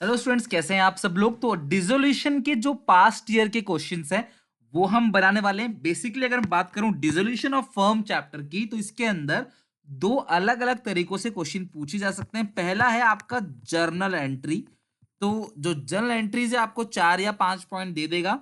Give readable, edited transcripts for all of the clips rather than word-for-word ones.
Hello students, कैसे हैं आप सब लोग। तो डिसोल्यूशन के जो पास्ट ईयर के क्वेश्चंस हैं वो हम बनाने वाले हैं। बेसिकली अगर मैं बात करूं डिसोल्यूशन ऑफ फर्म चैप्टर की, तो इसके अंदर दो अलग अलग तरीकों से क्वेश्चन पूछे जा सकते हैं। पहला है आपका जर्नल एंट्री। तो जो जर्नल एंट्रीज है आपको 4 या 5 पॉइंट दे देगा,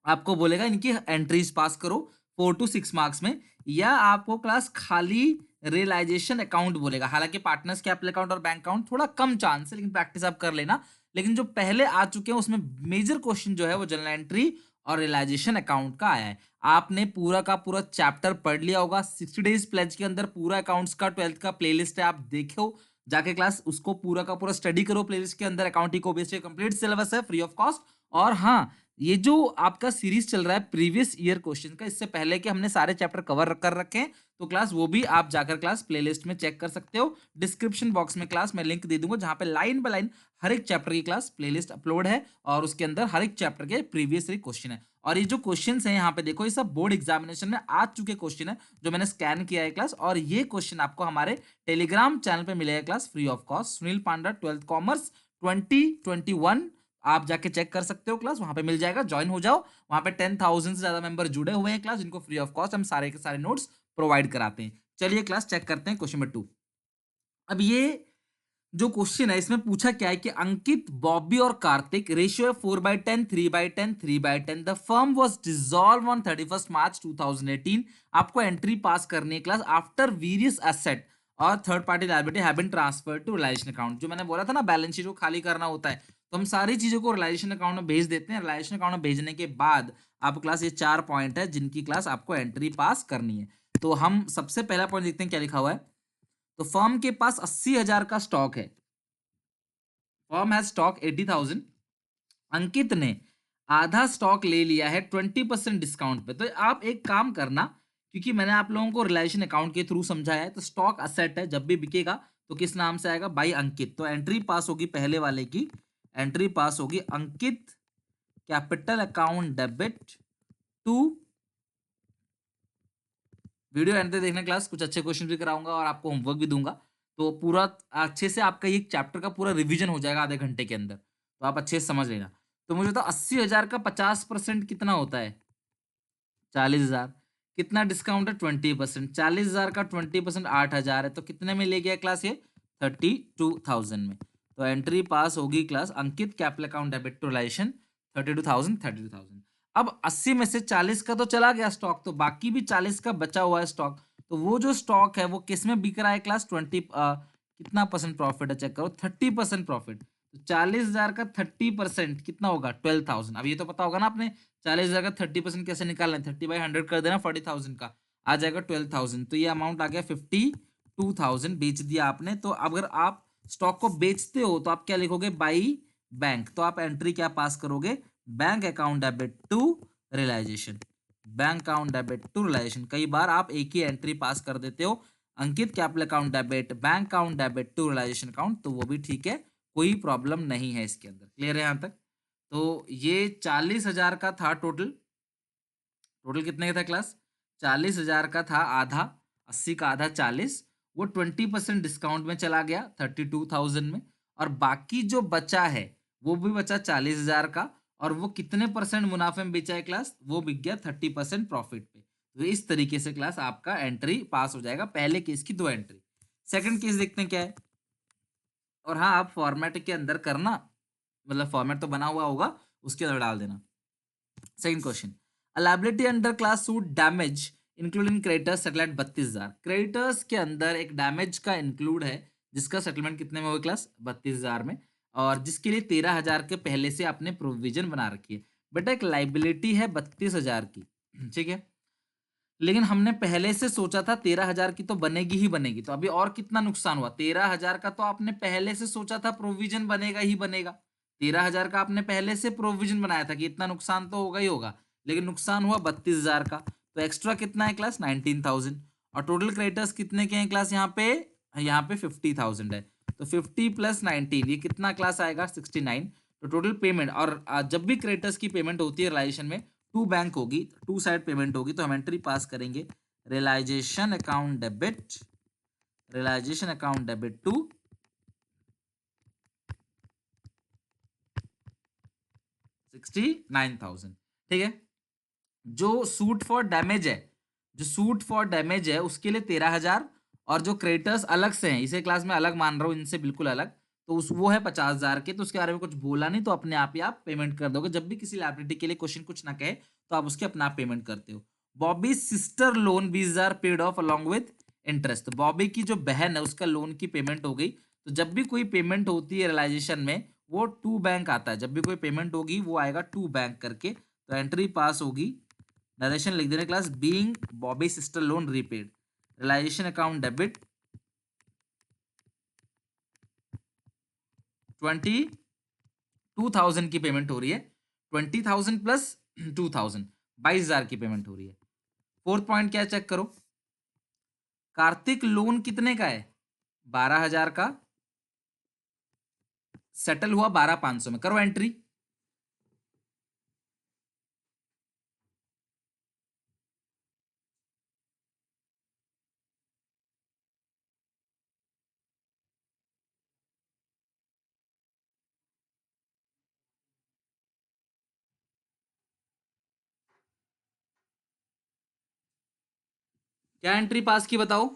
आपको बोलेगा इनकी एंट्रीज पास करो 4 to 6 मार्क्स में, या आपको क्लास खाली रियलाइजेशन अकाउंट बोलेगा। हालांकि पार्टनर्स कैपिटल अकाउंट और बैंक अकाउंट थोड़ा कम चांस है, लेकिन प्रैक्टिस आप कर लेना। लेकिन जो पहले आ चुके हैं उसमें मेजर क्वेश्चन जो है वो जनरल एंट्री और रियलाइजेशन अकाउंट का आया है। आपने पूरा का पूरा चैप्टर पढ़ लिया होगा। 60 डेज प्लेज के अंदर पूरा अकाउंट्स का 12th का प्लेलिस्ट है, आप देखो जाके क्लास, उसको पूरा का पूरा स्टडी करो। प्लेलिस्ट के अंदर अकाउंटिंग को बेस्ड कंप्लीट सिलेबस है फ्री ऑफ कॉस्ट। और हाँ, ये जो आपका सीरीज चल रहा है प्रीवियस ईयर क्वेश्चन का, इससे पहले के हमने सारे चैप्टर कवर कर रखे हैं। तो क्लास वो भी आप जाकर क्लास प्लेलिस्ट में चेक कर सकते हो। डिस्क्रिप्शन बॉक्स में क्लास मैं लिंक दे दूंगा, जहां पे लाइन बाय लाइन हर एक चैप्टर की क्लास प्लेलिस्ट अपलोड है, और उसके अंदर हर एक चैप्टर के प्रीवियस ईयर क्वेश्चन है। और ये जो क्वेश्चन है यहाँ पे देखो, ये सब बोर्ड एग्जामिनेशन में आ चुके क्वेश्चन है जो मैंने स्कैन किया है क्लास। और ये क्वेश्चन आपको हमारे टेलीग्राम चैनल पे मिलेगा class free of cost. Sunil Panda 12th commerce 2021, आप जाके चेक कर सकते हो क्लास, वहां पे मिल जाएगा, ज्वाइन हो जाओ। वहां पे 10,000 से ज्यादा मेंबर जुड़े हुए हैं क्लास, जिनको फ्री ऑफ कॉस्ट हम सारे के सारे नोट्स प्रोवाइड कराते हैं। चलिए क्लास चेक करते हैं क्वेश्चन नंबर 2। अब ये जो क्वेश्चन है इसमें पूछा क्या है कि अंकित, बॉबी और कार्तिक, रेशियो है 4/10, 3/10, 3/10। The firm was dissolve on 31 March 2018। आपको एंट्री पास करनी है क्लास आफ्टर वेरियस एसेट और third party liability have been transferred to realisation account. जो मैंने बोला था ना, बैलेंस शीट को खाली करना होता है, तो हम सारी चीजों को रिलाइजेशन अकाउंट में भेज देते हैं। रिलाइजेशन अकाउंट में भेजने के बाद आप क्लास, ये 4 पॉइंट है जिनकी क्लास आपको एंट्री पास करनी है। तो हम सबसे पहला पॉइंट देखते हैं क्या लिखा हुआ है। तो फर्म के पास 80,000 का स्टॉक है। Firm has stock 80,000। अंकित ने आधा स्टॉक ले लिया है 20% डिस्काउंट पे। तो आप एक काम करना, क्योंकि मैंने आप लोगों को रिलेशन अकाउंट के थ्रू समझाया है, तो स्टॉक असेट है, जब भी बिकेगा तो किस नाम से आएगा, बाई अंकित। तो एंट्री पास होगी पहले वाले की, एंट्री पास होगी Ankit capital account debit to. Video end तक देखना क्लास, कुछ अच्छे क्वेश्चन भी कराऊंगा और आपको होमवर्क भी दूंगा। तो पूरा अच्छे से आपका ये चैप्टर का पूरा रिवीजन हो जाएगा आधे घंटे के अंदर, तो आप अच्छे से समझ लेना। तो मुझे तो 80,000 का 50% कितना होता है, 40,000। कितना डिस्काउंट है, 20%। 40,000 का 20% 8,000 है, तो कितने में ले गया क्लास ये, 32,000 में। तो एंट्री पास होगी class Ankit capital account debit to realisation 32,000, 32,000। अब 80 में से 40 का तो चला गया स्टॉक, तो बाकी भी 40 का बचा हुआ है स्टॉक। तो वो जो स्टॉक है वो किस में बिक रहा है क्लास, 20 कितना परसेंट प्रॉफिट है, चेक करो, 30% प्रॉफिट। तो 40,000 का 30% कितना होगा, 12,000। अब ये तो पता होगा ना आपने, 40,000 का 30% कैसे निकालना है, 30/100 कर देना, 40,000 का आ जाएगा 12,000। तो ये अमाउंट आ गया 52,000, बेच दिया आपने। तो अगर आप स्टॉक को बेचते हो तो आप क्या लिखोगे, बाई बैंक। तो आप एंट्री क्या पास करोगे, bank account debit to realisation, bank account debit to realisation. कई बार आप एक ही एंट्री पास कर देते हो, Ankit capital account debit, bank account debit to realisation account, तो वो भी ठीक है, कोई प्रॉब्लम नहीं है इसके अंदर। क्लियर है यहां तक। तो ये 40,000 का था टोटल। टोटल कितने का था क्लास, 40,000 का था आधा, 80 का आधा 40, वो 20% डिस्काउंट में चला गया 32,000 में। और बाकी जो बचा है वो भी बचा 40,000 का, और वो कितने परसेंट मुनाफे में बेचा है क्लास, वो बिक गया 30% प्रॉफिट पे। तो इस तरीके से क्लास आपका एंट्री पास हो जाएगा, पहले केस की 2 एंट्री। सेकंड केस देखते हैं क्या है। और हाँ, आप फॉर्मेट के अंदर करना, मतलब फॉर्मेट तो बना हुआ होगा, उसके अंदर डाल देना। Second question, liability under class suit damage including creditors settle at 32,000। Creditors के अंदर एक डैमेज का इंक्लूड है, जिसका सेटलमेंट कितने में होगा क्लास, 32,000 में, और जिसके लिए 13,000 के पहले से आपने प्रोविजन बना रखी है। बेटा एक लाइबिलिटी है 32,000 की, ठीक है, लेकिन हमने पहले से सोचा था 13,000 की तो बनेगी ही बनेगी। तो अभी और कितना नुकसान हुआ, 13,000 का तो आपने पहले से सोचा था प्रोविजन बनेगा ही बनेगा। 13,000 का आपने पहले से प्रोविजन बनाया था कि इतना नुकसान तो होगा ही होगा, लेकिन नुकसान हुआ 32,000 का। तो एक्स्ट्रा कितना है क्लास, 19,000। और टोटल क्रेडिटर्स कितने के हैं क्लास, यहाँ पे 50,000 है। तो 50 + 19 ये कितना क्लास आएगा, 69। तो टोटल पेमेंट, और जब भी क्रेडिटर्स की पेमेंट होती है रिलाइजेशन में, टू बैंक होगी, टू साइड पेमेंट होगी, तो हम एंट्री पास करेंगे realisation account debit, realisation account debit to 69,000। ठीक है। जो सूट फॉर डैमेज है, जो सूट फॉर डैमेज है उसके लिए 13,000, और जो क्रेडिटर्स अलग से हैं, इसे क्लास में अलग मान रहा हूँ इनसे बिल्कुल अलग, तो उस वो है 50,000 के। तो उसके बारे में कुछ बोला नहीं, तो अपने आप ही आप पेमेंट कर दोगे। जब भी किसी लायबिलिटी के लिए क्वेश्चन कुछ ना कहे तो आप उसके अपना आप पेमेंट करते हो। Bobby sister loan 20,000 paid of along with interest. तो बॉबी की जो बहन है उसका लोन की पेमेंट हो गई। तो जब भी कोई पेमेंट होती है रियलाइजेशन में, वो टू बैंक आता है। जब भी कोई पेमेंट होगी वो आएगा टू बैंक करके। तो एंट्री पास होगी। नरेशन लिख देने class, being Bobby sister loan repaid, realisation account debit 22,000 की पेमेंट हो रही है। 20,000 प्लस 2,000, 22,000 की पेमेंट हो रही है। फोर्थ पॉइंट क्या चेक करो, कार्तिक लोन कितने का है? 12,000 का, सेटल हुआ 12,500 में। करो एंट्री। क्या एंट्री पास की बताओ।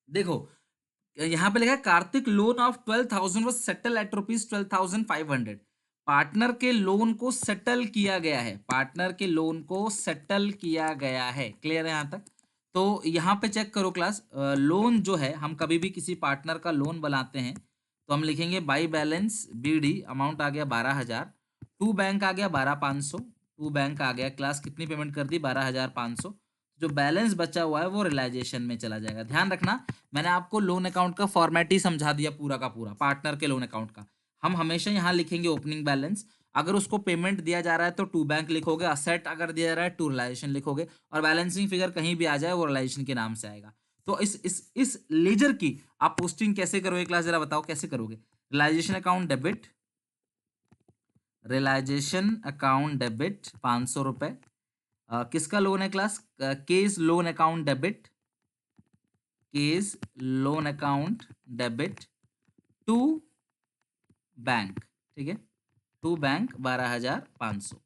देखो यहाँ पे लिखा है Kartik loan of 12,000 was settle at rupees 12,500। Partner के लोन को सेटल किया गया है, पार्टनर के लोन को सेटल किया गया है। क्लियर है यहाँ तक? तो यहाँ पे चेक करो क्लास, लोन जो है, हम कभी भी किसी पार्टनर का लोन बनाते हैं तो हम लिखेंगे बाई बैलेंस बीडी, अमाउंट आ गया 12,000, टू बैंक आ गया 12,500, टू बैंक आ गया क्लास, कितनी पेमेंट कर दी 12,500। जो बैलेंस बचा हुआ है वो रियलाइजेशन में चला जाएगा। ध्यान रखना, मैंने आपको लोन अकाउंट का फॉर्मेट ही समझा दिया पूरा का पूरा, पार्टनर के लोन अकाउंट का। हम हमेशा यहाँ लिखेंगे ओपनिंग बैलेंस। अगर उसको पेमेंट दिया जा रहा है तो टू बैंक लिखोगे, असेट अगर दिया जा रहा है टू रियलाइजेशन लिखोगे, और बैलेंसिंग फिगर कहीं भी आ जाए वो रियलाइजेशन के नाम से आएगा। तो इस लेजर की आप पोस्टिंग कैसे करोगे क्लास, जरा बताओ कैसे करोगे। Realisation account debit, realisation account debit 500 रुपए। किसका लोन है class? Case loan account debit, case loan account debit to bank. ठीक है, टू बैंक 12,500।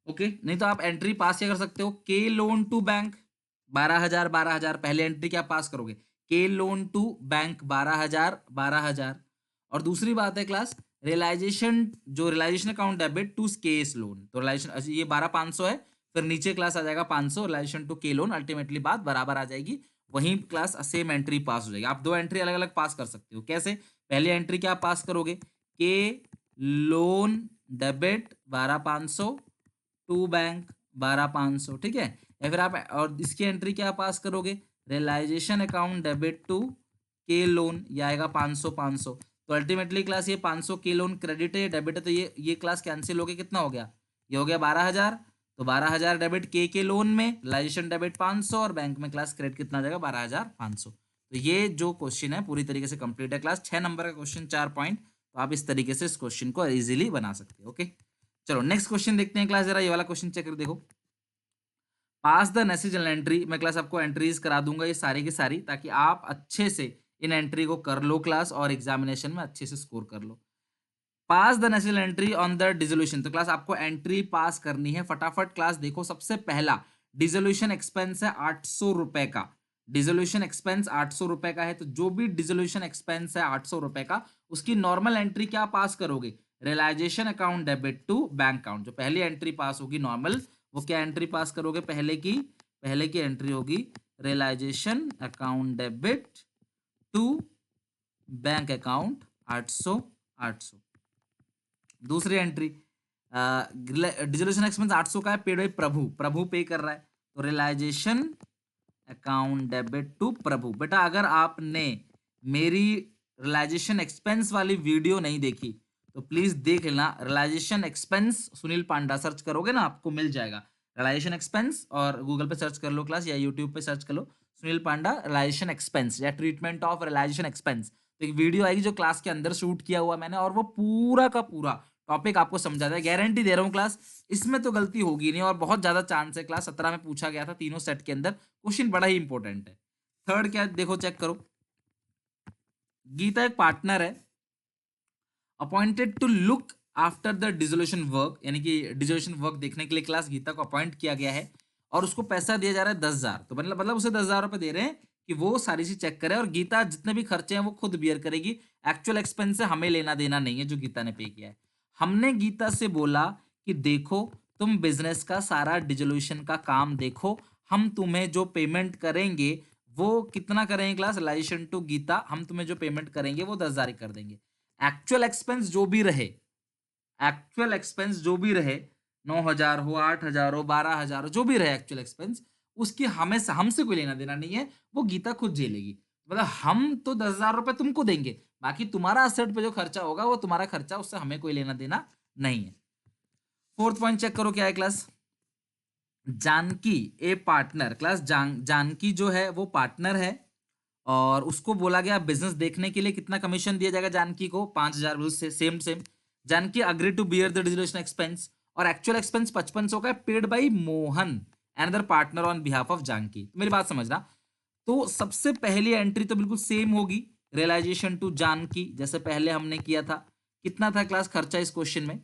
ओके, नहीं तो आप एंट्री पास क्या कर सकते हो, के लोन टू बैंक 12,000 12,000, पहले एंट्री क्या पास करोगे, के लोन टू बैंक 12,000 12,000। और दूसरी बात है क्लास, रियलाइजेशन, जो realisation account debit to case loan, तो रियलाइजेशन ये 12,500 है, फिर नीचे क्लास आ जाएगा 500, रियलाइजेशन टू के लोन, अल्टीमेटली बात बराबर आ जाएगी। वहीं क्लास सेम एंट्री पास हो जाएगी। आप दो एंट्री अलग अलग पास कर सकते हो। कैसे? पहली एंट्री क्या पास करोगे, के लोन डेबिट 12,500 टू बैंक 12,500। ठीक है, या फिर आप और इसकी एंट्री क्या पास करोगे, रियलाइजेशन अकाउंट डेबिट टू के लोन, ये आएगा 500 500। तो अल्टीमेटली क्लास ये 500 के लोन क्रेडिट है, डेबिट है, तो ये क्लास कैंसिल हो गया, कितना हो गया, ये हो गया 12,000। तो 12,000 डेबिट के लोन में, रियलाइजेशन डेबिट 500, और बैंक में क्लास क्रेडिट कितना आ जाएगा 12,500। तो ये जो क्वेश्चन है पूरी तरीके से कंप्लीट है क्लास, 6 नंबर का क्वेश्चन, 4 पॉइंट। तो आप इस तरीके से इस क्वेश्चन को इजीली बना सकते हो। ओके, चलो नेक्स्ट क्वेश्चन देखते हैं क्लास, जरा ये वाला क्वेश्चन चेक कर देखो। पास द नेसेसरी एंट्री, मैं क्लास आपको एंट्रीज करा दूंगा ये सारी की सारी, ताकि आप अच्छे से इन एंट्री को कर लो क्लास, और एग्जामिनेशन में अच्छे से स्कोर कर लो। Pass the national entry on the dissolution, तो क्लास आपको एंट्री पास करनी है फटाफट। क्लास देखो, सबसे पहला डिसोल्यूशन एक्सपेंस है 800 रुपए का। डिसोल्यूशन एक्सपेंस 800 रुपए का है, तो जो भी डिसोल्यूशन एक्सपेंस है 800 रुपए का, उसकी नॉर्मल एंट्री क्या पास करोगे, realisation account debit to bank account. जो पहली एंट्री पास होगी नॉर्मल, वो क्या एंट्री पास करोगे, पहले की एंट्री होगी realisation account debit to bank account 800 800। दूसरी एंट्री, डिसोल्यूशन एक्सपेंस 800 का है, पेड बाई प्रभु, प्रभु पे कर रहा है, तो रियलाइजेशन अकाउंट डेबिट टू प्रभु। बेटा अगर आपने मेरी रियलाइजेशन एक्सपेंस वाली वीडियो नहीं देखी तो प्लीज देख लेना। रियलाइजेशन एक्सपेंस सुनील पांडा सर्च करोगे ना, आपको मिल जाएगा रियलाइजेशन एक्सपेंस, और गूगल पे सर्च कर लो क्लास, या यूट्यूब पे सर्च कर लो सुनील पांडा रियलाइजेशन एक्सपेंस या ट्रीटमेंट ऑफ रियलाइजेशन एक्सपेंस। तो एक वीडियो आएगी जो क्लास के अंदर शूट किया हुआ मैंने, और वो पूरा का पूरा टॉपिक आपको समझाता है, गारंटी दे रहा हूँ क्लास, इसमें तो गलती होगी नहीं, और बहुत ज्यादा चांस है क्लास, 17 में पूछा गया था तीनों सेट के अंदर, क्वेश्चन बड़ा ही इंपॉर्टेंट है। थर्ड क्या है, देखो चेक करो, गीता एक पार्टनर है, appointed to look after the dissolution work, यानी कि डिसोल्यूशन वर्क देखने के लिए क्लास गीता को अपॉइंट किया गया है और उसको पैसा दिया जा रहा है 10,000। तो मतलब उसे 10,000 रुपए दे रहे हैं कि वो सारी चीज चेक करे और गीता जितने भी खर्चे हैं वो खुद बियर करेगी। एक्चुअल एक्सपेंस से हमें लेना देना नहीं है जो गीता ने पे किया है। हमने गीता से बोला कि देखो तुम बिजनेस का सारा डिसोल्यूशन का काम देखो, हम तुम्हें जो पेमेंट करेंगे वो कितना करेंगे क्लास, रिलाइजेशन टू गीता, हम तुम्हें जो पेमेंट करेंगे वो 10,000 ही कर देंगे। एक्चुअल एक्सपेंस जो भी रहे, एक्चुअल एक्सपेंस जो भी रहे, 9,000 हो, 8,000 हो, 12,000 हो, जो भी रहे एक्चुअल एक्सपेंस, उसकी हमें हमसे कोई लेना देना नहीं है, वो गीता खुद झेलेगी। मतलब हम तो 10,000 रुपए तुमको देंगे, बाकी तुम्हारा असेट पे जो खर्चा होगा वो तुम्हारा खर्चा, उससे हमें कोई लेना देना नहीं है। फोर्थ पॉइंट चेक करो क्या है क्लास। जानकी ए पार्टनर, क्लास जानकी जो है वो पार्टनर है और उसको बोला गया बिजनेस देखने के लिए कितना कमीशन दिया जाएगा जानकी को, 5,000। से same same Janaki agree to bear the dissolution expense और एक्चुअल एक्सपेंस 5500 का है, paid by Mohan another partner on behalf of Janaki. तो मेरी बात समझना, तो सबसे पहली एंट्री तो बिल्कुल सेम होगी, रियलाइजेशन टू जानकी, जैसे पहले हमने किया था। कितना था क्लास खर्चा इस क्वेश्चन में,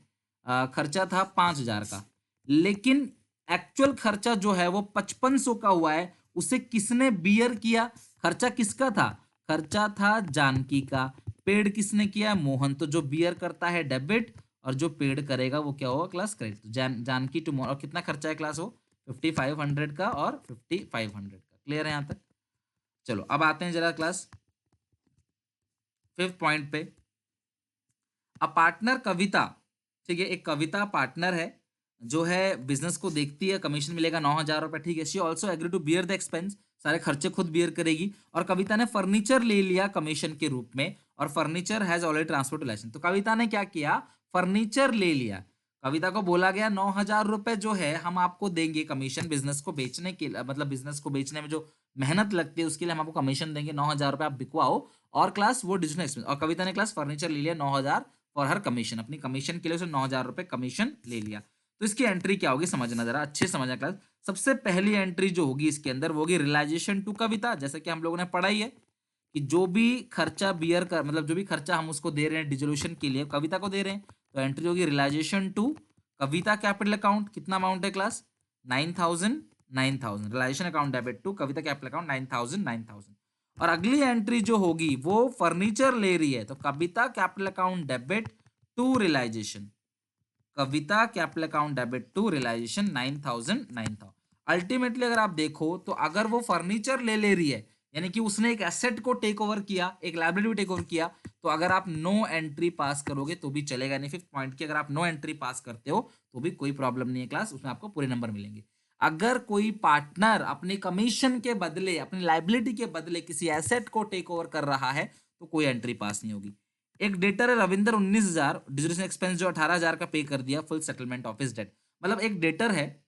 खर्चा था 5,000 का, लेकिन एक्चुअल खर्चा जो है वो 5500 का हुआ है। उसे किसने बियर किया, खर्चा किसका था, खर्चा था जानकी का, पेड किसने किया, मोहन। तो जो बियर करता है डेबिट और जो पेड करेगा वो क्या होगा क्लास, क्रेडिट। तो जानकी टू मोहन, और कितना खर्चा है क्लास वो 5500 का और 5500 का। क्लियर है यहां तक। चलो अब आते हैं जरा क्लास फिफ्थ पॉइंट पे। अ पार्टनर कविता, ठीक है, एक कविता पार्टनर है जो है बिजनेस को देखती है, कमीशन मिलेगा 9,000 रुपए, ठीक है। She also agree to bear the expense, सारे खर्चे खुद बियर करेगी। और कविता ने फर्नीचर ले लिया कमीशन के रूप में और furniture has already transfer to licence. तो कविता ने क्या किया, फर्नीचर ले लिया। कविता को बोला गया 9,000 रुपए जो है हम आपको देंगे कमीशन, बिजनेस को बेचने के, मतलब बिजनेस को बेचने में जो मेहनत लगती है उसके लिए हम आपको कमीशन देंगे, 9,000 रुपए आप बिकवाओ। और क्लास वो डिजिटल एक्सपेंस, और कविता ने क्लास फर्नीचर ले लिया 9,000 फॉर हर कमीशन, अपनी कमीशन के लिए उसने 9,000 रुपए कमीशन ले लिया। तो इसकी एंट्री क्या होगी समझना, जरा अच्छे से समझना क्लास। सबसे पहली एंट्री जो होगी इसके अंदर वो होगी रियलाइजेशन टू कविता, जैसे कि हम लोगों ने पढ़ा ही है कि जो भी खर्चा बियर कर, मतलब जो भी खर्चा हम उसको दे रहे हैं डिसोल्यूशन के लिए कविता को दे रहे हैं, तो एंट्री होगी realisation to Kavita capital account. कितना अमाउंट है class, 9,000 9,000, realisation account debit to Kavita capital account 9,000 9,000। और अगली एंट्री जो होगी वो फर्नीचर ले रही है, तो Kavita capital account debit to realisation, Kavita capital account debit to realisation 9,000 9,000। Ultimately अगर आप देखो तो अगर वो फर्नीचर ले रही है, यानी कि उसने एक एसेट को टेक ओवर किया, एक लायबिलिटी टेक ओवर किया, तो अगर आप नो एंट्री पास करोगे तो भी चलेगा। नहीं, फिफ्थ पॉइंट की अगर आप नो एंट्री पास करते हो तो भी कोई प्रॉब्लम नहीं है क्लास, उसमें आपको पूरे नंबर मिलेंगे। अगर कोई पार्टनर अपनी कमीशन के बदले, अपनी लायबिलिटी के बदले किसी एसेट को टेक ओवर कर रहा है तो कोई एंट्री पास नहीं होगी। एक डेटर है रविंदर 19,000, डिसोल्यूशन एक्सपेंस जो 18,000 का पे कर दिया, full settlement of his debt. मतलब एक डेटर है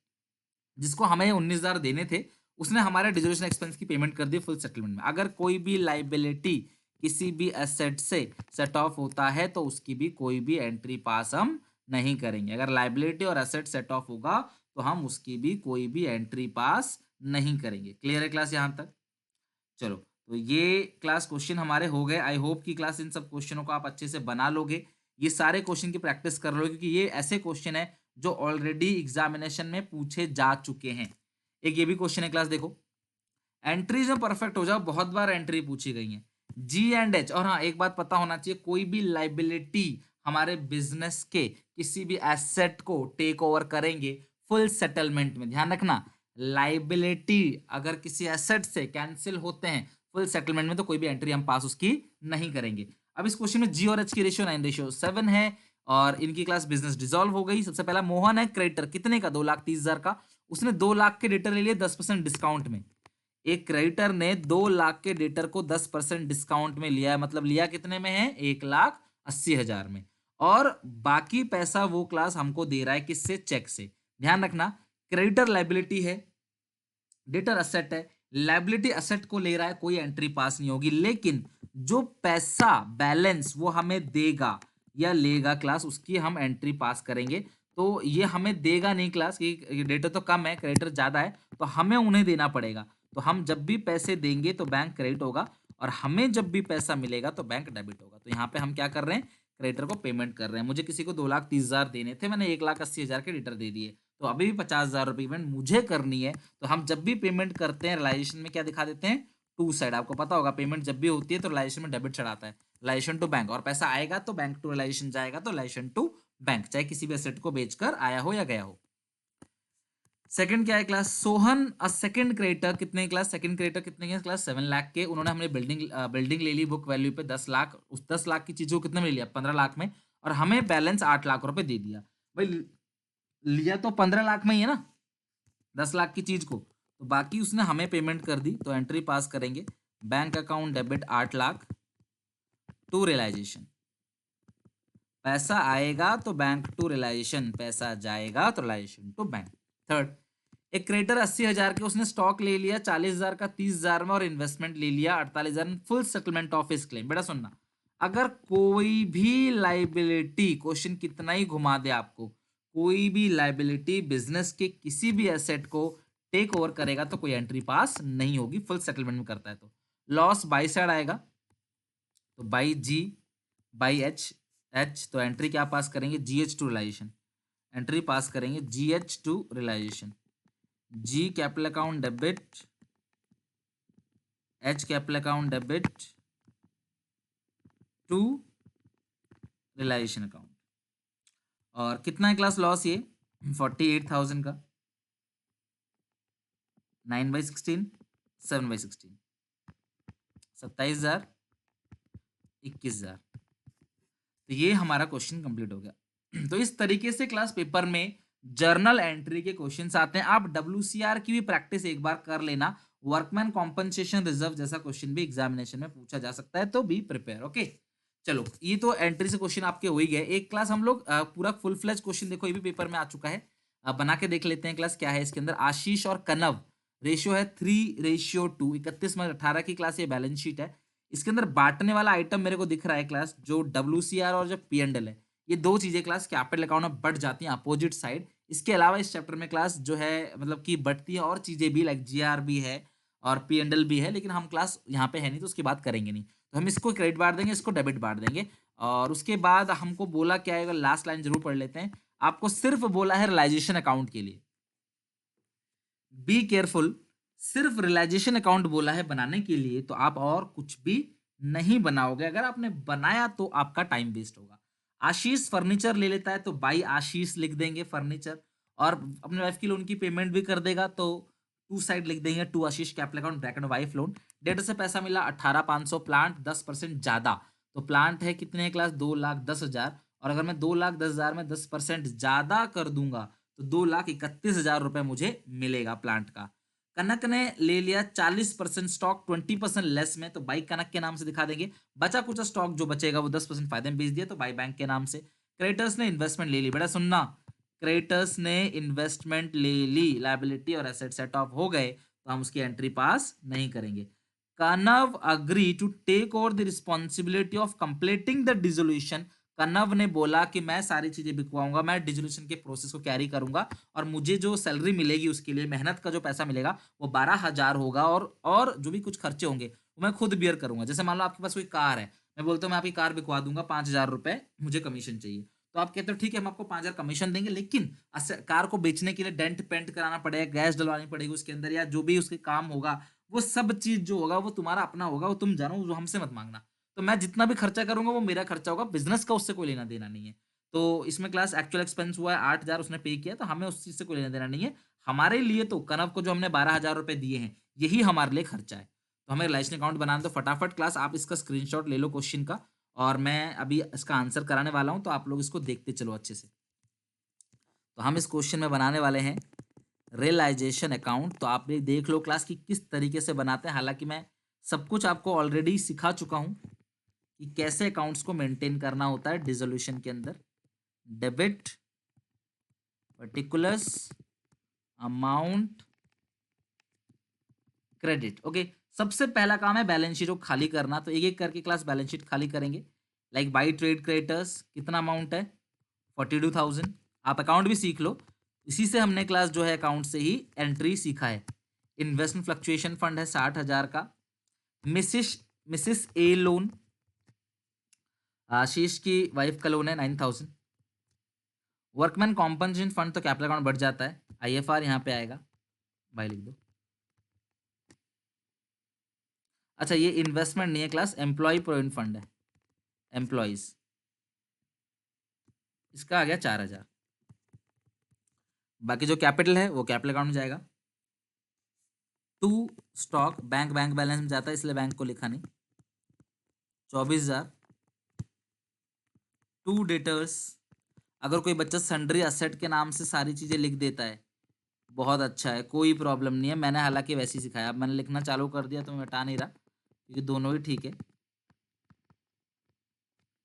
जिसको हमें 19,000 देने थे, उसने हमारे डिसोल्यूशन एक्सपेंस की पेमेंट कर दी फुल सेटलमेंट में। अगर कोई भी लाइबिलिटी किसी भी एसेट से सेट ऑफ होता है तो उसकी भी कोई भी एंट्री पास हम नहीं करेंगे। अगर लाइबिलिटी और एसेट सेट ऑफ होगा तो हम उसकी भी कोई भी एंट्री पास नहीं करेंगे। क्लियर है क्लास यहां तक। चलो, तो ये क्लास क्वेश्चन हमारे हो गए। आई होप कि क्लास इन सब क्वेश्चनों को आप अच्छे से बना लोगे, ये सारे क्वेश्चन की प्रैक्टिस कर लोगे, क्योंकि ये ऐसे क्वेश्चन है जो ऑलरेडी एग्जामिनेशन में पूछे जा चुके हैं। एक ये भी क्वेश्चन है क्लास, देखो एंट्रीज में परफेक्ट हो जाओ, बहुत बार एंट्री पूछी गई है जी एंड एच। और हाँ, एक बात पता होना चाहिए, कोई भी लाइबिलिटी हमारे बिजनेस के किसी भी एसेट को टेक ओवर करेंगे फुल सेटलमेंट में, ध्यान रखना, लाइबिलिटी अगर किसी एसेट से कैंसिल होते हैं फुल सेटलमेंट में तो कोई भी एंट्री हम पास उसकी नहीं करेंगे। अब इस क्वेश्चन में जी और एच की रेशियो 9:7 है और इनकी क्लास बिजनेस डिसॉल्व हो गई। सबसे पहला मोहन है क्रेडिटर, कितने का, 2,30,000 का, उसने 2 लाख के डेटर ले लिए 10% डिस्काउंट में। एक क्रेडिटर ने 2 लाख के डेटर को 10% डिस्काउंट में लिया है, मतलब लिया कितने में है, 1,80,000 में। और बाकी पैसा वो क्लास हमको दे रहा है किससे, चेक से। ध्यान रखना, क्रेडिटर लाइबिलिटी है, डेटर असेट है, लाइबिलिटी असेट को ले रहा है, कोई एंट्री पास नहीं होगी। लेकिन जो पैसा बैलेंस वो हमें देगा या लेगा क्लास, उसकी हम एंट्री पास करेंगे। तो ये हमें देगा नहीं क्लास, कि डेटर तो कम है क्रेडिटर ज्यादा है तो हमें उन्हें देना पड़ेगा। तो हम जब भी पैसे देंगे तो बैंक क्रेडिट होगा और हमें जब भी पैसा मिलेगा तो बैंक डेबिट होगा। तो यहाँ पे हम क्या कर रहे हैं, क्रेडिटर को पेमेंट कर रहे हैं। मुझे किसी को 2,30,000 देने थे, मैंने 1,80,000 के क्रेडिटर दे दिए, तो अभी भी 50,000 रुपये पेमेंट मुझे करनी है। तो हम जब भी पेमेंट करते हैं रियलाइजेशन में क्या दिखा देते हैं, टू साइड। आपको पता होगा पेमेंट जब भी होती है तो रियलाइजेशन में डेबिट चढ़ाता है, रियलाइजेशन टू बैंक, और पैसा आएगा तो बैंक टू रियलाइजेशन जाएगा तो रियलाइजेशन टू बैंक, चाहे किसी भी एसेट को बेचकर आया हो या गया हो। सेकंड क्या है class, Sohan a second creditor, कितने क्लास, सेकंड क्रेडिटर कितने के क्लास, 7 लाख के। उन्होंने हमने बिल्डिंग ले ली बुक वैल्यू पे 10 लाख, उस 10 लाख की चीजों को कितने में ले लिया, 15 लाख में, और हमें बैलेंस 8 लाख रुपए दे दिया। भाई लिया तो 15 लाख में ही है ना 10 लाख की चीज को, तो बाकी उसने हमें पेमेंट कर दी, तो एंट्री पास करेंगे, bank account debit 8 lakh to realisation. पैसा आएगा तो बैंक टू रियलाइजेशन, पैसा जाएगा तो रियलाइजेशन टू बैंक। थर्ड, एक क्रेडिटर 80,000 के, उसने स्टॉक ले लिया 40,000 का 30,000 में और इन्वेस्टमेंट ले लिया 48,000 में, full settlement of his claim. बेटा सुनना, अगर कोई भी लाइबिलिटी, क्वेश्चन कितना ही घुमा दे आपको, कोई भी लाइबिलिटी बिजनेस के किसी भी एसेट को टेक ओवर करेगा तो कोई एंट्री पास नहीं होगी, फुल सेटलमेंट में करता है तो। लॉस बाई साइड आएगा, तो बाई जी बाई एच, तो एंट्री क्या पास करेंगे, G H to realisation, entry pass करेंगे G H to realisation. G capital account debit, H capital account debit to realisation account. और कितना है क्लास लॉस ये, 48,000 का, 9/16, 7/16, 27,000, 21,000। तो ये हमारा क्वेश्चन कंप्लीट हो गया। तो इस तरीके से क्लास पेपर में जर्नल एंट्री के क्वेश्चंस आते हैं। आप WCR की भी प्रैक्टिस एक बार कर लेना, वर्कमैन कॉम्पनसेशन रिजर्व जैसा क्वेश्चन भी एग्जामिनेशन में पूछा जा सकता है, तो बी प्रिपेयर। ओके, चलो ये तो एंट्री से क्वेश्चन आपके हो ही गए। एक क्लास हम लोग पूरा फुल फ्लेज क्वेश्चन, देखो ये भी पेपर में आ चुका है, बना के देख लेते हैं क्लास क्या है इसके अंदर। आशीष और कनव, रेशियो है 3:2, 31/18 की क्लास ये बैलेंस शीट है। इसके अंदर बांटने वाला आइटम मेरे को दिख रहा है क्लास, जो WCR और जो P&L है, ये दो चीजें क्लास कैपिटल अकाउंट में बढ़ जाती हैं अपोजिट साइड। इसके अलावा इस चैप्टर में क्लास जो है मतलब कि बढ़ती है और चीजें भी, लाइक GR भी है और P&L भी है, लेकिन हम क्लास यहाँ पे है नहीं तो उसकी बात करेंगे नहीं, तो हम इसको क्रेडिट बांट देंगे, इसको डेबिट बांट देंगे। और उसके बाद हमको बोला क्या है, लास्ट लाइन जरूर पढ़ लेते हैं। आपको सिर्फ बोला है रियलाइजेशन अकाउंट के लिए, बी केयरफुल, सिर्फ रियलाइजेशन अकाउंट बोला है बनाने के लिए, तो आप और कुछ भी नहीं बनाओगे। अगर आपने बनाया तो आपका टाइम वेस्ट होगा। आशीष फर्नीचर ले लेता है तो बाई आशीष लिख देंगे फर्नीचर, और अपने वाइफ की लोन की पेमेंट भी कर देगा तो टू साइड लिख देंगे to Ashish capital account bracket wife loan. Debt से पैसा मिला 18,500, प्लांट 10% ज्यादा, तो प्लांट है कितने क्लास, 2,10,000, और अगर मैं 2,10,000 में 10% ज्यादा कर दूंगा तो 2,31,000 रुपए मुझे मिलेगा प्लांट का। कनक ने ले लिया 40% स्टॉक 20% लेस में, तो बाई कनक के नाम से दिखा देंगे। बचा कुछ स्टॉक जो बचेगा वो 10% फायदे में बेच दिया, तो बाई बैंक के नाम से। क्रेडिटर्स ने इन्वेस्टमेंट ले ली, बेटा सुनना, क्रेडिटर्स ने इन्वेस्टमेंट ले ली, लायबिलिटी और एसेट सेट ऑफ हो गए, तो हम उसकी एंट्री पास नहीं करेंगे। Kanav agree to take over the responsibility of completing the dissolution, Kanav ने बोला कि मैं सारी चीजें बिकवाऊंगा, मैं डिसोल्यूशन के प्रोसेस को कैरी करूंगा, और मुझे जो सैलरी मिलेगी उसके लिए मेहनत का जो पैसा मिलेगा वो 12,000 होगा, और जो भी कुछ खर्चे होंगे वो मैं खुद बियर करूंगा। जैसे मान लो आपके पास कोई कार है, मैं बोलता हूँ मैं आपकी कार बिकवा दूंगा, 5,000 रुपए मुझे कमीशन चाहिए, तो आप कहते हो ठीक है हम आपको 5,000 कमीशन देंगे, लेकिन कार को बेचने के लिए डेंट पेंट कराना पड़ेगा, गैस डलवानी पड़ेगी उसके अंदर, या जो भी उसके काम होगा वो सब चीज जो होगा वो तुम्हारा अपना होगा, वो तुम जानो, वो हमसे मत मांगना। तो मैं जितना भी खर्चा करूंगा वो मेरा खर्चा होगा, बिजनेस का उससे कोई लेना देना नहीं है। तो इसमें क्लास एक्चुअल एक्सपेंस हुआ है 8,000 उसने पे किया, तो हमें उस चीज से कोई लेना देना नहीं है। हमारे लिए तो कनव को जो हमने 12,000 रुपए दिए हैं यही हमारे लिए खर्चा है। तो हमें रिलेशन अकाउंट बनाना, तो फटाफट क्लास आप इसका स्क्रीनशॉट ले लो क्वेश्चन का, और मैं अभी इसका आंसर कराने वाला हूं, तो आप लोग इसको देखते चलो अच्छे से। तो हम इस क्वेश्चन में बनाने वाले हैं रियलाइजेशन अकाउंट। तो आप भी देख लो क्लास की किस तरीके से बनाते हैं, हालांकि मैं सब कुछ आपको ऑलरेडी सिखा चुका हूं कि कैसे अकाउंट्स को मेंटेन करना होता है डिसोल्यूशन के अंदर। Debit, particulars, amount, credit. Okay, सबसे पहला काम है बैलेंस शीट को खाली करना, तो एक एक करके क्लास बैलेंस शीट खाली करेंगे। लाइक बाई ट्रेड क्रेडिटर्स कितना अमाउंट है, 42,000। आप अकाउंट भी सीख लो, इसी से हमने क्लास जो है अकाउंट से ही एंट्री सीखा है। इन्वेस्टमेंट फ्लक्चुएशन फंड है 60,000 का। मिसिस मिसिस ए लोन आशीष की वाइफ का लोन है 9,000। वर्कमैन कॉम्पनसेशन फंड तो कैपिटल अकाउंट बढ़ जाता है, IFR यहाँ पे आएगा, भाई लिख दो। अच्छा ये इन्वेस्टमेंट नहीं है क्लास, एम्प्लॉय प्रोविडेंट फंड है, एम्प्लॉयज, इसका आ गया 4,000। बाकी जो कैपिटल है वो कैपिटल अकाउंट में जाएगा। To stock bank bank balance में जाता है, इसलिए बैंक को लिखा नहीं, 24,000। टू डेटर्स, अगर कोई बच्चा सन्ड्री असेट के नाम से सारी चीजें लिख देता है, बहुत अच्छा है, कोई प्रॉब्लम नहीं है, मैंने हालांकि वैसे ही सिखाया, अब मैंने लिखना चालू कर दिया तो मैं हटा नहीं रहा, क्योंकि दोनों ही ठीक है।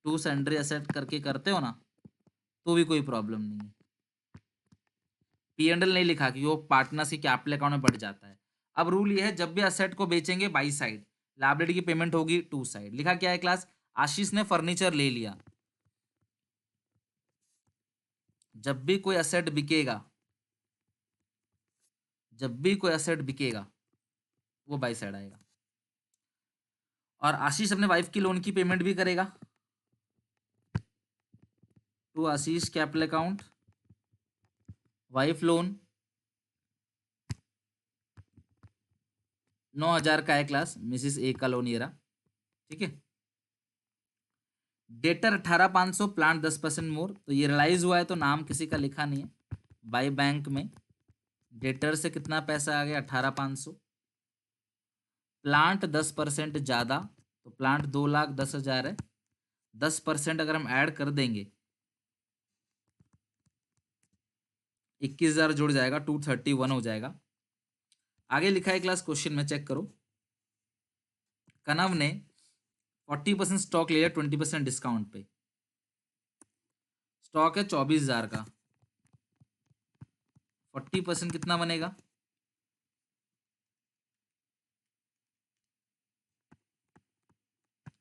टू सन्ड्री असेट करके करते हो ना, तो भी कोई प्रॉब्लम नहीं है। P&L नहीं लिखा कि वो पार्टनर्स के कैपिटल अकाउंट में बढ़ जाता है। अब रूल ये है, जब भी असेट को बेचेंगे बाई साइड, लायबिलिटी की पेमेंट होगी टू साइड। लिखा क्या है क्लास, आशीष ने फर्नीचर ले लिया, जब भी कोई असेट बिकेगा, जब भी कोई असेट बिकेगा वो बाई साइड आएगा। और आशीष अपने वाइफ की लोन की पेमेंट भी करेगा, to Ashish capital account, wife loan 9,000 का है क्लास, मिसिस ए का लोन ये रहा, ठीक है। डेटर 18,500, प्लांट 10% मोर, तो ये रियलाइज हुआ है तो नाम किसी का लिखा नहीं है। बाई बैंक में डेटर से कितना पैसा आ गया, 18,500, प्लांट 10% ज्यादा, तो प्लांट 2,10,000 है, 10% अगर हम ऐड कर देंगे 21,000 जुड़ जाएगा, 231 हो जाएगा। आगे लिखा है क्लास, क्वेश्चन में चेक करो, कनव ने 40% स्टॉक ले लिया 20% डिस्काउंट पे, स्टॉक है 24,000 का, 40% कितना बनेगा,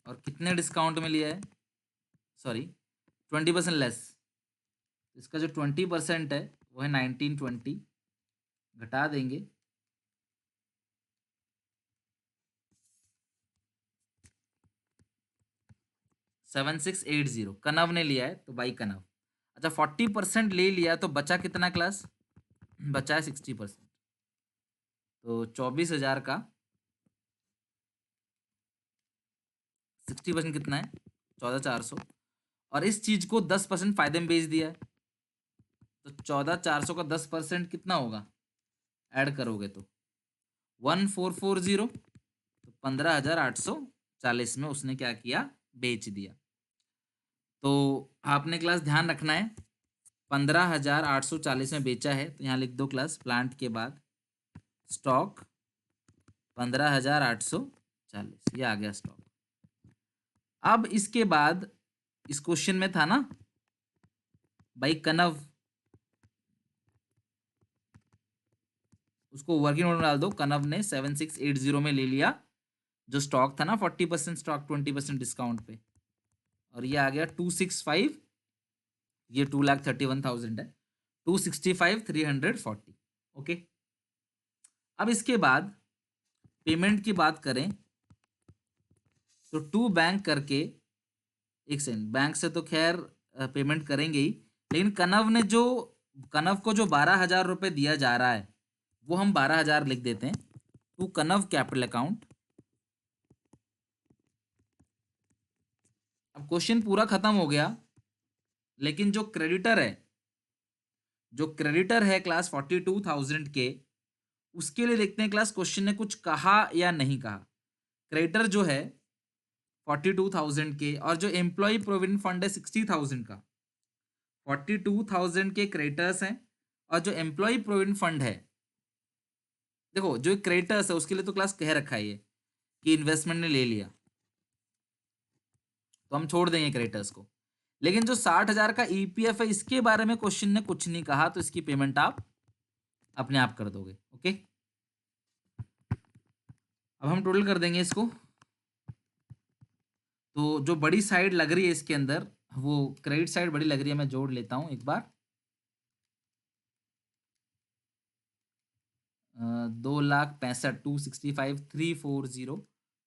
और कितने डिस्काउंट में लिया है, सॉरी 20% लेस, इसका जो 20% है वो है 1920, घटा देंगे 7680, कनव ने लिया है तो बाई कनव। अच्छा 40% ले लिया तो बचा कितना क्लास, बचा है 60%, तो 24,000 का 60% कितना है, 14,400, और इस चीज को 10% फायदे में बेच दिया है, तो 14,400 का 10% कितना होगा, ऐड करोगे तो 1440, तो 15,840 में उसने क्या किया, बेच दिया। तो आपने क्लास ध्यान रखना है, 15,840 में बेचा है, तो यहाँ लिख दो क्लास, प्लांट के बाद स्टॉक 15,840, ये आ गया स्टॉक। अब इसके बाद इस क्वेश्चन में था ना भाई कनव, उसको वर्किंग नोट में डाल दो, कनव ने 7680 में ले लिया जो स्टॉक था ना, 40% स्टॉक 20% डिस्काउंट पे, और ये आ गया 265, ये 2,31,000 है, 265,340, ओके। अब इसके बाद पेमेंट की बात करें तो टू बैंक करके, एक सेकंड, बैंक से तो खैर पेमेंट करेंगे ही, लेकिन कनव को जो 12,000 रुपये दिया जा रहा है वो हम 12,000 लिख देते हैं, टू कनव कैपिटल अकाउंट। अब क्वेश्चन पूरा खत्म हो गया, लेकिन जो क्रेडिटर है क्लास 42,000 के, उसके लिए देखते हैं क्लास क्वेश्चन ने कुछ कहा या नहीं कहा। क्रेडिटर जो है 42,000 के, और जो एम्प्लॉय प्रोविडेंट फंड है 60,000 का, 42,000 के क्रेडिटर्स हैं, और जो एम्प्लॉय प्रोविडेंट फंड है, देखो जो क्रेडिटर्स है उसके लिए तो क्लास कह रखा है ये कि इन्वेस्टमेंट ने ले लिया, तो हम छोड़ देंगे क्रेडिटर्स को, लेकिन जो 60,000 का ईपीएफ है इसके बारे में क्वेश्चन ने कुछ नहीं कहा, तो इसकी पेमेंट आप अपने आप कर दोगे, ओके। अब हम टोटल कर देंगे इसको, तो जो बड़ी साइड लग रही है इसके अंदर, वो क्रेडिट साइड बड़ी लग रही है, मैं जोड़ लेता हूं एक बार, 2,65,265,340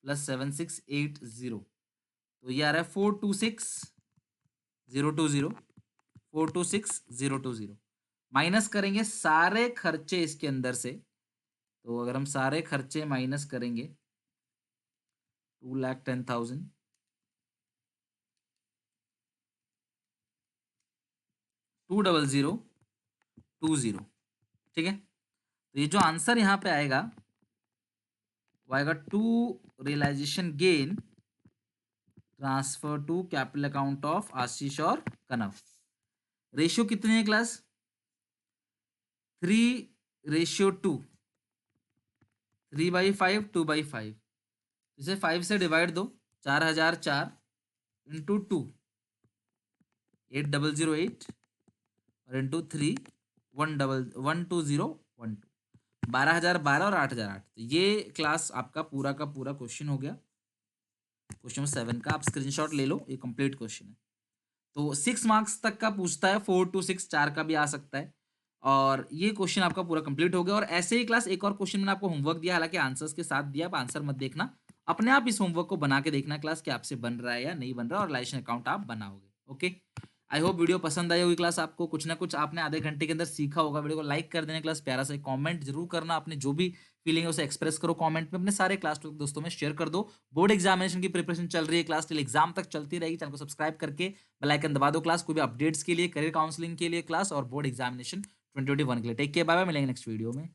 प्लस 7680, तो ये आ रहा है 426020, 426020, माइनस करेंगे सारे खर्चे इसके अंदर से। तो अगर हम सारे खर्चे माइनस करेंगे 2,10,000, 20020, ठीक है। तो ये जो आंसर यहाँ पे आएगा वो आएगा to realisation gain transfer to capital account of Ashish और कनव। रेशियो कितनी है क्लास? 3:2, 3/5, 2/5। इसे 5 से डिवाइड दो, 4004 इंटू 2, 8008, और इंटू 3, 12012, 12,012 और 8,008। तो ये क्लास आपका पूरा का पूरा क्वेश्चन हो गया, क्वेश्चन नंबर 7 का। आप स्क्रीनशॉट ले लो, ये कंप्लीट क्वेश्चन है। तो 6 मार्क्स तक का पूछता है, 4 to 6, 4 का भी आ सकता है। और ये क्वेश्चन आपका पूरा कंप्लीट हो गया। और ऐसे ही क्लास एक और क्वेश्चन मैंने आपको होमवर्क दिया, हालांकि आंसर्स के साथ दिया, आप आंसर मत देखना, अपने आप इस होमवर्क को बना के देखना क्लास कि आपसे बन रहा है या नहीं बन रहा, और रिलेशन अकाउंट आप बनाओगे। ओके, आई होप वीडियो पसंद आई होगी क्लास आपको, कुछ ना कुछ आपने आधे घंटे के अंदर सीखा होगा। वीडियो को लाइक कर देना क्लास, प्यारा सा कमेंट जरूर करना, अपने जो भी फीलिंग है उसे एक्सप्रेस करो कमेंट में, अपने सारे क्लास दोस्तों में शेयर कर दो। बोर्ड एग्जामिनेशन की प्रिपरेशन चल रही है क्लास, टिल एग्जाम तक चलती रहेगी। चैनल को सब्सक्राइब करके बेल आइकन दबा दो क्लास, कोई भी अपडेट्स के लिए, करियर काउंसलिंग के लिए क्लास, और बोर्ड एग्जामिनेशन 2021 के लिए। टेक केयर, बाय बाय, मिलेंगे नेक्स्ट वीडियो में।